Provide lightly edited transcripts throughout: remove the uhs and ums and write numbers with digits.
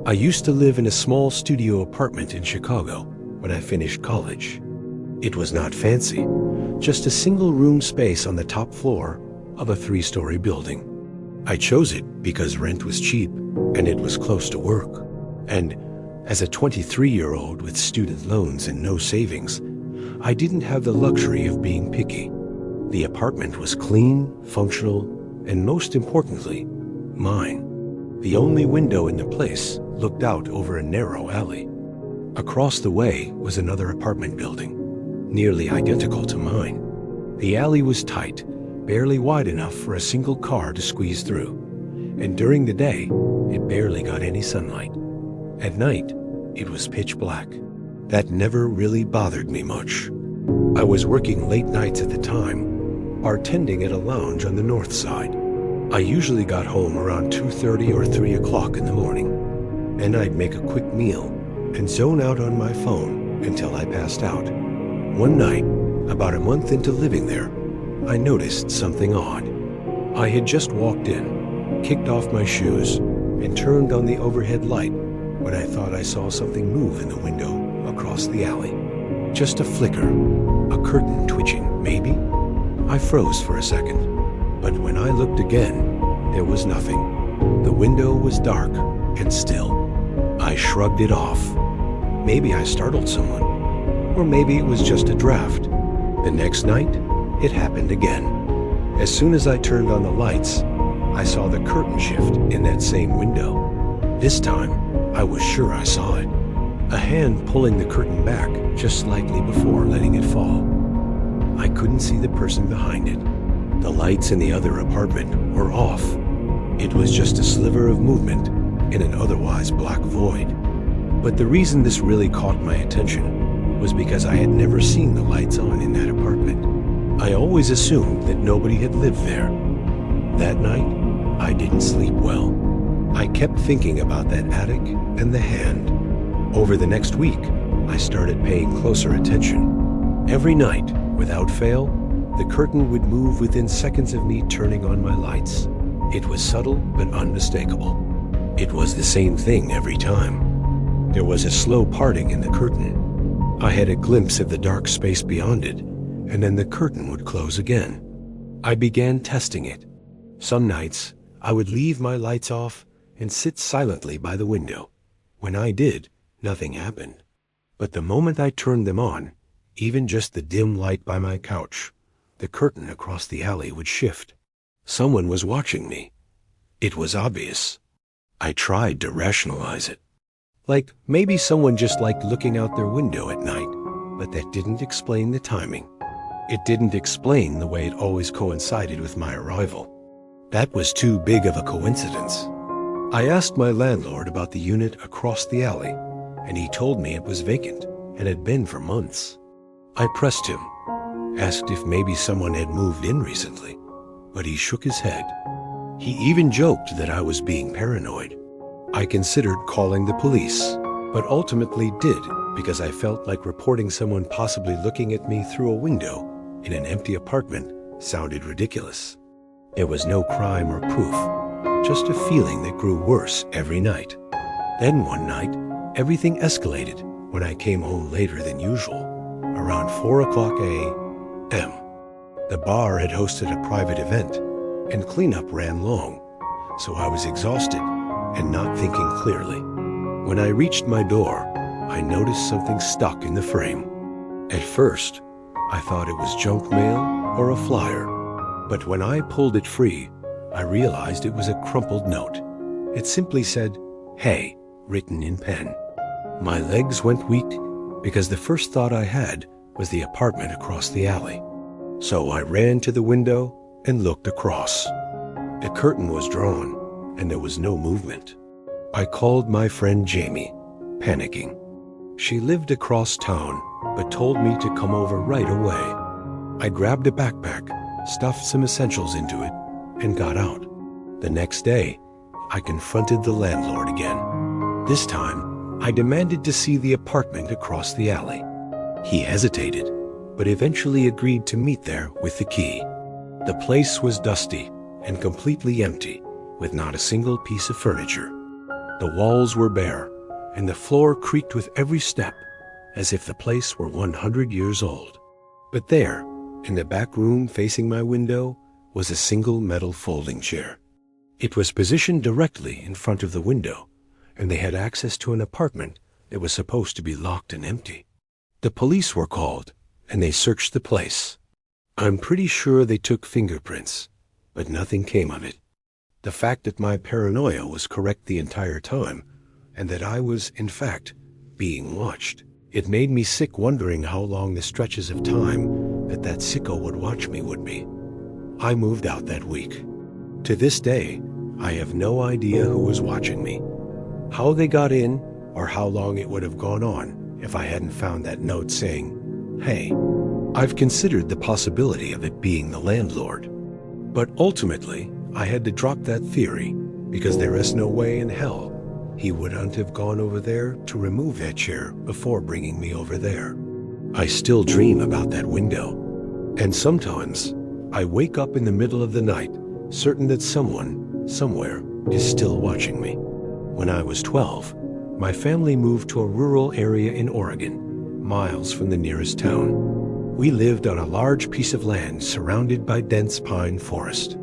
I used to live in a small studio apartment in Chicago when I finished college. It was not fancy, just a single-room space on the top floor of a 3-story building. I chose it because rent was cheap and it was close to work. And as a 23-year-old with student loans and no savings, I didn't have the luxury of being picky. The apartment was clean, functional, and most importantly, mine. The only window in the place looked out over a narrow alley. Across the way was another apartment building, nearly identical to mine. The alley was tight, barely wide enough for a single car to squeeze through, and during the day, it barely got any sunlight. At night, it was pitch black. That never really bothered me much. I was working late nights at the time, bartending at a lounge on the north side. I usually got home around 2:30 or 3 o'clock in the morning, and I'd make a quick meal and zone out on my phone until I passed out. One night, about a month into living there, I noticed something odd. I had just walked in, kicked off my shoes, and turned on the overhead light when I thought I saw something move in the window across the alley. Just a flicker, a curtain twitching, maybe? I froze for a second, but when I looked again, there was nothing. The window was dark and still. I shrugged it off. Maybe I startled someone, or maybe it was just a draft. The next night, it happened again. As soon as I turned on the lights, I saw the curtain shift in that same window. This time, I was sure I saw it. A hand pulling the curtain back just slightly before letting it fall. I couldn't see the person behind it. The lights in the other apartment were off. It was just a sliver of movement in an otherwise black void. But the reason this really caught my attention was because I had never seen the lights on in that apartment. I always assumed that nobody had lived there. That night, I didn't sleep well. I kept thinking about that attic and the hand. Over the next week, I started paying closer attention. Every night, without fail, the curtain would move within seconds of me turning on my lights. It was subtle but unmistakable. It was the same thing every time. There was a slow parting in the curtain. I had a glimpse of the dark space beyond it, and then the curtain would close again. I began testing it. Some nights, I would leave my lights off and sit silently by the window. When I did, nothing happened. But the moment I turned them on, even just the dim light by my couch, the curtain across the alley would shift. Someone was watching me. It was obvious. I tried to rationalize it. Like maybe someone just liked looking out their window at night, but that didn't explain the timing. It didn't explain the way it always coincided with my arrival. That was too big of a coincidence. I asked my landlord about the unit across the alley, and he told me it was vacant and had been for months. I pressed him, asked if maybe someone had moved in recently, but he shook his head. He even joked that I was being paranoid. I considered calling the police, but ultimately did because I felt like reporting someone possibly looking at me through a window in an empty apartment sounded ridiculous. There was no crime or proof, just a feeling that grew worse every night. Then one night, everything escalated when I came home later than usual, around 4 o'clock a.m. The bar had hosted a private event, and cleanup ran long, so I was exhausted and not thinking clearly. When I reached my door, I noticed something stuck in the frame. At first, I thought it was junk mail or a flyer, but when I pulled it free, I realized it was a crumpled note. It simply said, "Hey," written in pen. My legs went weak because the first thought I had was the apartment across the alley. So I ran to the window and looked across. The curtain was drawn, and there was no movement. I called my friend Jamie, panicking. She lived across town, but told me to come over right away. I grabbed a backpack, stuffed some essentials into it, and got out. The next day, I confronted the landlord again. This time, I demanded to see the apartment across the alley. He hesitated, but eventually agreed to meet there with the key. The place was dusty and completely empty, with not a single piece of furniture. The walls were bare, and the floor creaked with every step, as if the place were 100 years old. But there, in the back room facing my window, was a single metal folding chair. It was positioned directly in front of the window, and they had access to an apartment that was supposed to be locked and empty. The police were called, and they searched the place. I'm pretty sure they took fingerprints, but nothing came of it. The fact that my paranoia was correct the entire time, and that I was, in fact, being watched, it made me sick wondering how long the stretches of time that sicko would watch me would be. I moved out that week. To this day, I have no idea who was watching me, how they got in, or how long it would have gone on if I hadn't found that note saying, "Hey." I've considered the possibility of it being the landlord, but ultimately I had to drop that theory because there is no way in hell he wouldn't have gone over there to remove that chair before bringing me over there. I still dream about that window, and sometimes I wake up in the middle of the night certain that someone, somewhere, is still watching me. When I was 12, my family moved to a rural area in Oregon, miles from the nearest town. We lived on a large piece of land surrounded by dense pine forest.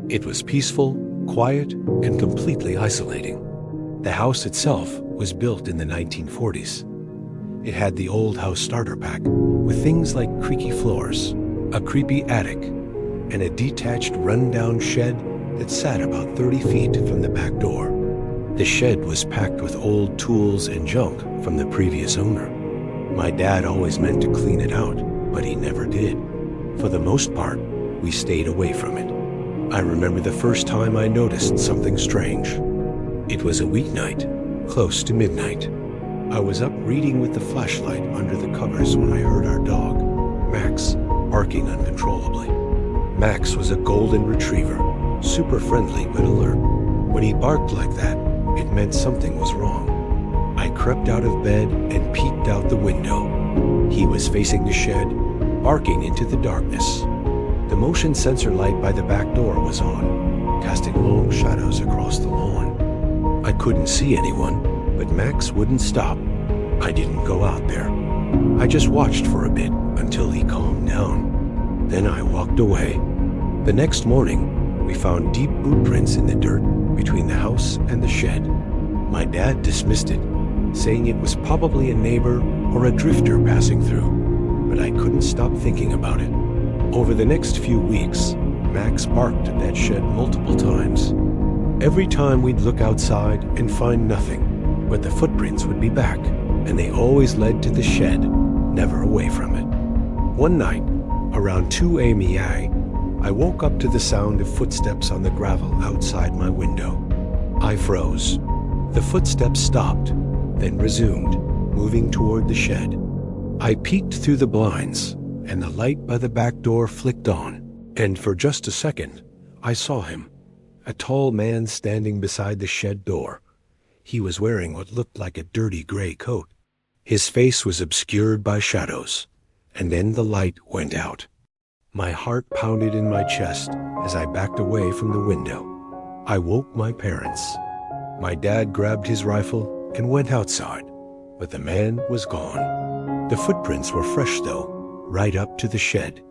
It was peaceful, quiet, and completely isolating. The house itself was built in the 1940s. It had the old house starter pack with things like creaky floors, a creepy attic, and a detached run-down shed that sat about 30 feet from the back door. The shed was packed with old tools and junk from the previous owner. My dad always meant to clean it out, but he never did. For the most part, we stayed away from it. I remember the first time I noticed something strange. It was a weeknight, close to midnight. I was up reading with the flashlight under the covers when I heard our dog, Max, barking uncontrollably. Max was a golden retriever, super friendly but alert. When he barked like that, it meant something was wrong. I crept out of bed and peeked out the window. He was facing the shed, barking into the darkness. The motion sensor light by the back door was on, casting long shadows across the lawn. I couldn't see anyone, but Max wouldn't stop. I didn't go out there. I just watched for a bit until he calmed down. Then I walked away. The next morning, we found deep boot prints in the dirt between the house and the shed. My dad dismissed it, saying it was probably a neighbor or a drifter passing through, but I couldn't stop thinking about it. Over the next few weeks, Max barked at that shed multiple times. Every time we'd look outside and find nothing, but the footprints would be back, and they always led to the shed, never away from it. One night, around 2 a.m., I woke up to the sound of footsteps on the gravel outside my window. I froze. The footsteps stopped, then resumed, moving toward the shed. I peeked through the blinds, and the light by the back door flicked on, and for just a second, I saw him, a tall man standing beside the shed door. He was wearing what looked like a dirty gray coat. His face was obscured by shadows, and then the light went out. My heart pounded in my chest as I backed away from the window. I woke my parents. My dad grabbed his rifle and went outside, but the man was gone. The footprints were fresh though, right up to the shed.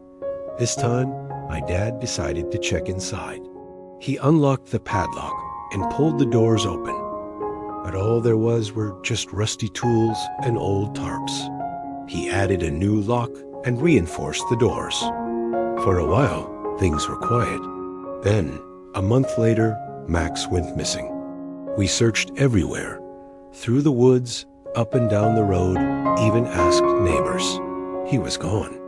This time, my dad decided to check inside. He unlocked the padlock and pulled the doors open, but all there was were just rusty tools and old tarps. He added a new lock and reinforced the doors. For a while, things were quiet. Then, a month later, Max went missing. We searched everywhere, through the woods, up and down the road, even asked neighbors. He was gone.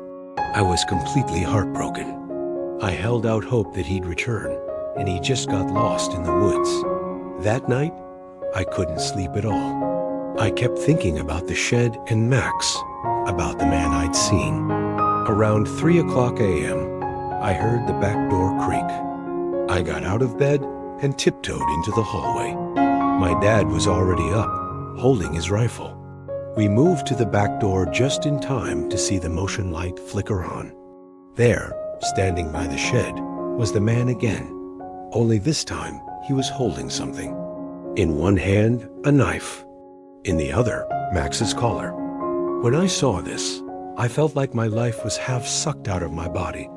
I was completely heartbroken. I held out hope that he'd return, and he just got lost in the woods. That night, I couldn't sleep at all. I kept thinking about the shed and Max, about the man I'd seen. Around 3:00 a.m., I heard the back door creak. I got out of bed and tiptoed into the hallway. My dad was already up, holding his rifle. We moved to the back door just in time to see the motion light flicker on. There, standing by the shed, was the man again, only this time he was holding something. In one hand, a knife. In the other, Max's collar. When I saw this, I felt like my life was half sucked out of my body,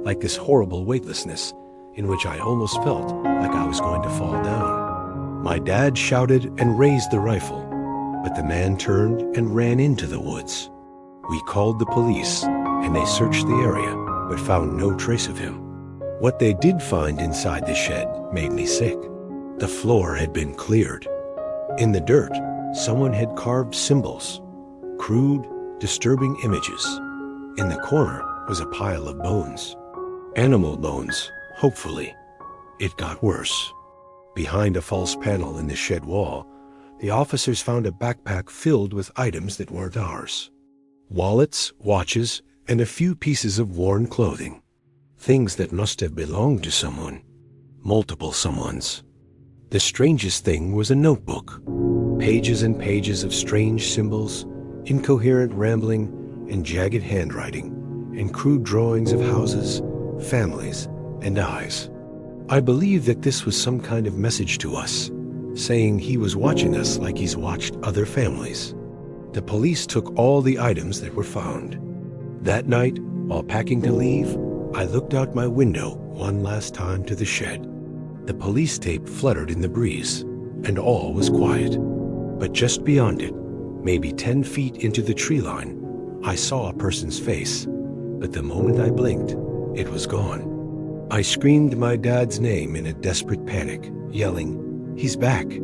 like this horrible weightlessness in which I almost felt like I was going to fall down. My dad shouted and raised the rifle, but the man turned and ran into the woods. We called the police, and they searched the area, but found no trace of him. What they did find inside the shed made me sick. The floor had been cleared. In the dirt, someone had carved symbols, crude, disturbing images. In the corner was a pile of bones. Animal bones, hopefully. It got worse. Behind a false panel in the shed wall, the officers found a backpack filled with items that weren't ours. Wallets, watches, and a few pieces of worn clothing. Things that must have belonged to someone. Multiple someones. The strangest thing was a notebook. Pages and pages of strange symbols, incoherent rambling, and jagged handwriting, and crude drawings of houses, families, and eyes. I believe that this was some kind of message to us, saying he was watching us like he's watched other families. The police took all the items that were found. That night, while packing to leave, I looked out my window one last time to the shed. The police tape fluttered in the breeze, and all was quiet. But just beyond it, maybe 10 feet into the tree line, I saw a person's face, but the moment I blinked, it was gone. I screamed my dad's name in a desperate panic, yelling, "He's back!"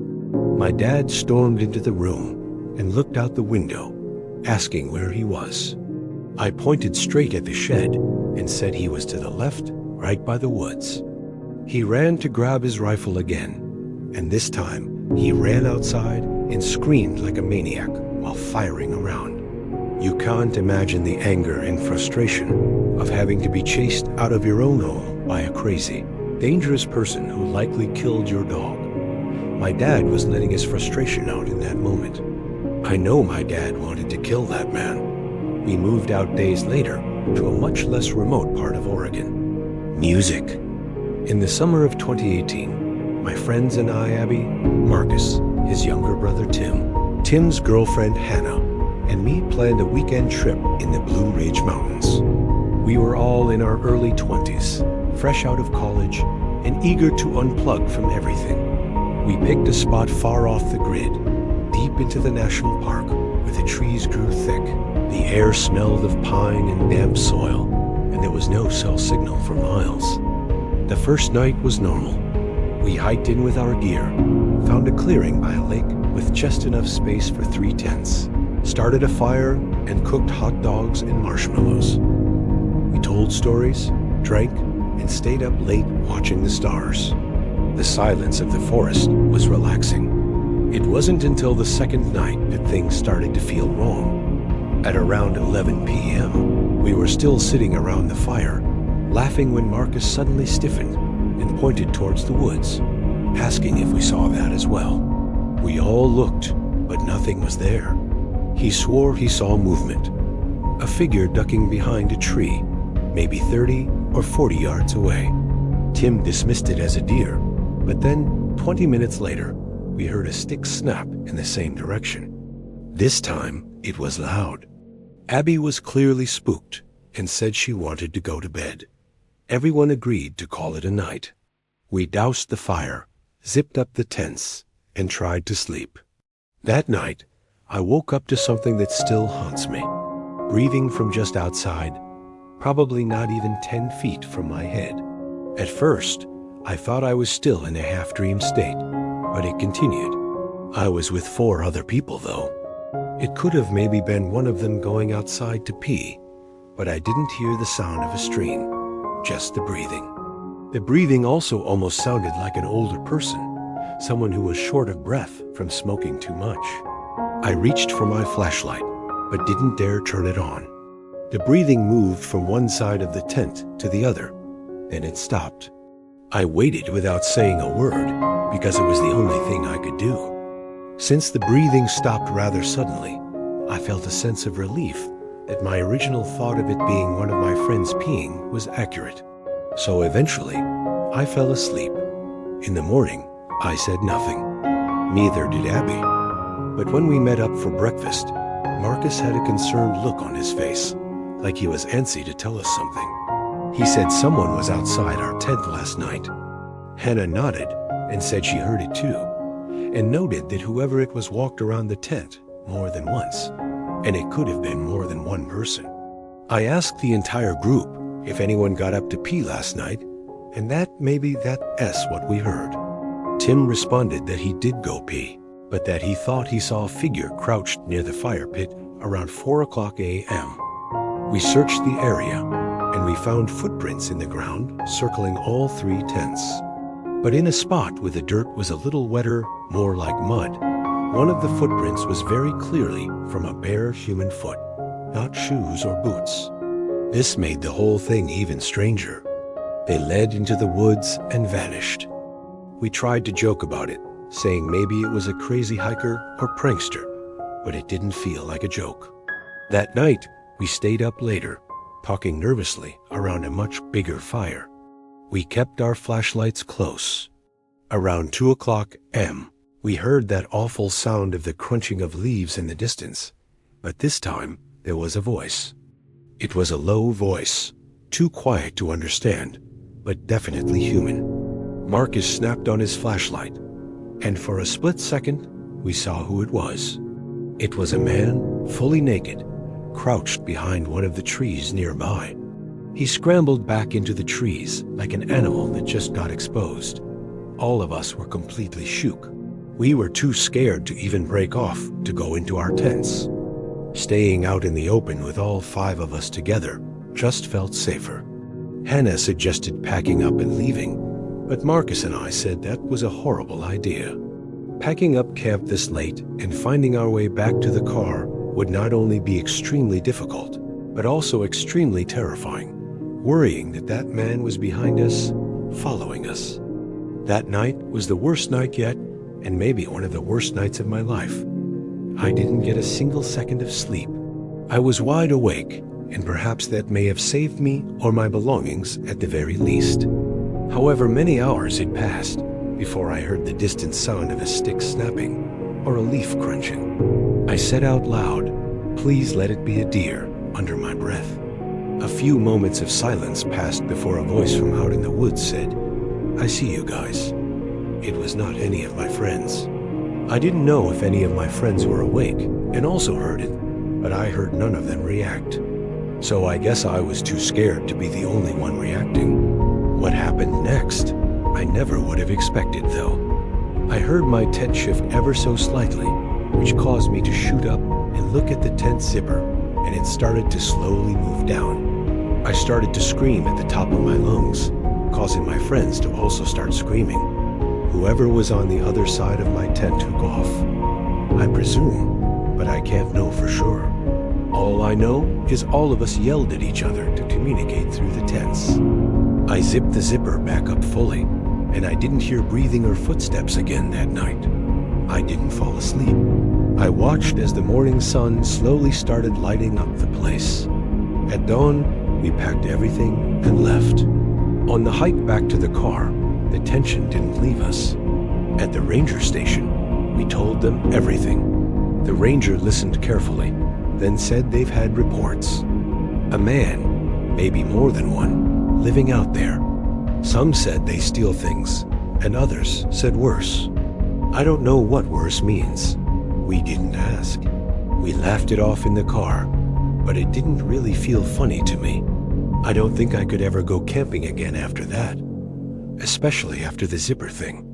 My dad stormed into the room and looked out the window, asking where he was. I pointed straight at the shed and said he was to the left, right by the woods. He ran to grab his rifle again, and this time he ran outside and screamed like a maniac while firing around. You can't imagine the anger and frustration of having to be chased out of your own home by a crazy, dangerous person who likely killed your dog. My dad was letting his frustration out in that moment. I know my dad wanted to kill that man. We moved out days later to a much less remote part of Oregon. Music. In the summer of 2018, my friends and I, Abby, Marcus, his younger brother Tim, Tim's girlfriend Hannah, and me planned a weekend trip in the Blue Ridge Mountains. We were all in our early 20s, fresh out of college, and eager to unplug from everything. We picked a spot far off the grid, deep into the national park, where the trees grew thick. The air smelled of pine and damp soil, and there was no cell signal for miles. The first night was normal. We hiked in with our gear, found a clearing by a lake with just enough space for 3 tents, started a fire, and cooked hot dogs and marshmallows. We told stories, drank, and stayed up late watching the stars. The silence of the forest was relaxing. It wasn't until the second night that things started to feel wrong. At around 11 p.m., we were still sitting around the fire, laughing when Marcus suddenly stiffened and pointed towards the woods, asking if we saw that as well. We all looked, but nothing was there. He swore he saw movement, a figure ducking behind a tree, maybe 30 or 40 yards away. Tim dismissed it as a deer, but then 20 minutes later, we heard a stick snap in the same direction. This time, it was loud. Abby was clearly spooked and said she wanted to go to bed. Everyone agreed to call it a night. We doused the fire, zipped up the tents, and tried to sleep. That night, I woke up to something that still haunts me. Breathing from just outside, probably not even 10 feet from my head. At first, I thought I was still in a half-dream state, but it continued. I was with 4 other people, though. It could have maybe been one of them going outside to pee, but I didn't hear the sound of a stream, just the breathing. The breathing also almost sounded like an older person, someone who was short of breath from smoking too much. I reached for my flashlight, but didn't dare turn it on. The breathing moved from one side of the tent to the other, then it stopped. I waited without saying a word because it was the only thing I could do. Since the breathing stopped rather suddenly, I felt a sense of relief that my original thought of it being one of my friends peeing was accurate. So eventually, I fell asleep. In the morning, I said nothing. Neither did Abby. But when we met up for breakfast, Marcus had a concerned look on his face, like he was antsy to tell us something. He said someone was outside our tent last night. Hannah nodded and said she heard it too, and noted that whoever it was walked around the tent more than once, and it could have been more than one person. I asked the entire group if anyone got up to pee last night, and that's what we heard. Tim responded that he did go pee, but that he thought he saw a figure crouched near the fire pit around 4:00 a.m. We searched the area, and we found footprints in the ground circling all 3 tents. But in a spot where the dirt was a little wetter, more like mud, one of the footprints was very clearly from a bare human foot, not shoes or boots. This made the whole thing even stranger. They led into the woods and vanished. We tried to joke about it, saying maybe it was a crazy hiker or prankster, but it didn't feel like a joke. That night, we stayed up later, talking nervously around a much bigger fire. We kept our flashlights close. Around 2:00 a.m., we heard that awful sound of the crunching of leaves in the distance, but this time there was a voice. It was a low voice, too quiet to understand, but definitely human. Marcus snapped on his flashlight, and for a split second, we saw who it was. It was a man, fully naked, crouched behind one of the trees nearby. He scrambled back into the trees like an animal that just got exposed. All of us were completely shook. We were too scared to even break off to go into our tents. Staying out in the open with all 5 of us together just felt safer. Hannah suggested packing up and leaving, but Marcus and I said that was a horrible idea. Packing up camp this late and finding our way back to the car would not only be extremely difficult, but also extremely terrifying, worrying that that man was behind us, following us. That night was the worst night yet, and maybe one of the worst nights of my life. I didn't get a single second of sleep. I was wide awake, and perhaps that may have saved me or my belongings at the very least. However, many hours had passed before I heard the distant sound of a stick snapping or a leaf crunching. I said out loud, "Please let it be a deer," under my breath. A few moments of silence passed before a voice from out in the woods said, "I see you guys." It was not any of my friends. I didn't know if any of my friends were awake and also heard it, but I heard none of them react. So I guess I was too scared to be the only one reacting. What happened next? I never would have expected, though. I heard my tent shift ever so slightly, which caused me to shoot up and look at the tent zipper, and it started to slowly move down. I started to scream at the top of my lungs, causing my friends to also start screaming. Whoever was on the other side of my tent took off. I presume, but I can't know for sure. All I know is all of us yelled at each other to communicate through the tents. I zipped the zipper back up fully, and I didn't hear breathing or footsteps again that night. I didn't fall asleep. I watched as the morning sun slowly started lighting up the place. At dawn, we packed everything and left. On the hike back to the car, the tension didn't leave us. At the ranger station, we told them everything. The ranger listened carefully, then said they've had reports. A man, maybe more than one, living out there. Some said they steal things, and others said worse. I don't know what worse means. We didn't ask. We laughed it off in the car, but it didn't really feel funny to me. I don't think I could ever go camping again after that, especially after the zipper thing.